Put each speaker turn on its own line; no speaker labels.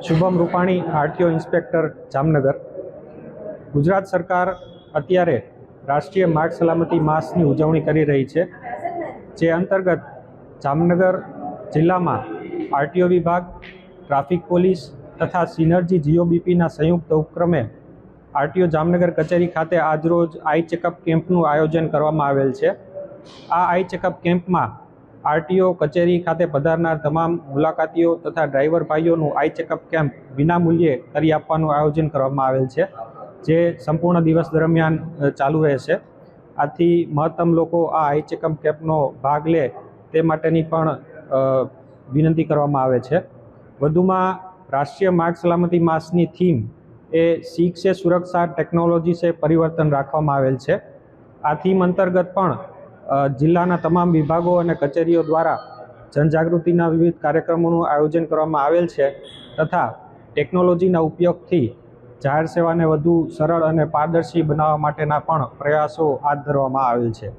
Shubham Rupani, RTO inspector, Jamnagar. Gujarat સરકાર અત્યારે રાષ્ટ્રીય માર્ગ સલામતી માસની ઉજવણી કરી રહી છે, જે અંતર્ગત જામનગર જિલ્લામાં આરટીઓ વિભાગ, ટ્રાફિક પોલીસ તથા સિનર્જી જીઓબીપીના સંયુક્ત ઉપક્રમે આરટીઓ જામનગર કચેરી ખાતે આજરોજ આઈ ચેકઅપ કેમ્પનું આયોજન કરવામાં આવેલ છે। આ આઈ ચેકઅપ કેમ્પમાં આરટીઓ કચેરી ખાતે પધારનાર તમામ મુલાકાતીઓ તથા ડ્રાઈવર ભાઈઓનું આઈ ચેકઅપ કેમ્પ વિનામૂલ્યે કરી આપવાનું આયોજન કરવામાં આવેલ છે, જે સંપૂર્ણ દિવસ દરમિયાન ચાલુ રહેશે। આથી મહત્તમ લોકો આ આઈ ચેકઅપ કેમ્પનો ભાગ લે તે માટેની પણ વિનંતી કરવામાં આવે છે। વધુમાં રાષ્ટ્રીય માર્ગ સલામતી માસની થીમ એ શીખ સે સુરક્ષા, ટેકનોલોજી સે પરિવર્તન રાખવામાં આવેલ છે। આ થીમ અંતર્ગત પણ જિલ્લાના તમામ વિભાગો અને કચેરીઓ દ્વારા જનજાગૃતિના વિવિધ કાર્યક્રમોનું આયોજન કરવામાં આવેલ છે તથા ટેકનોલોજીના ઉપયોગથી જાહેર સેવાને વધુ સરળ અને પારદર્શી બનાવવા માટેના પણ પ્રયાસો હાથ ધરવામાં આવેલ છે।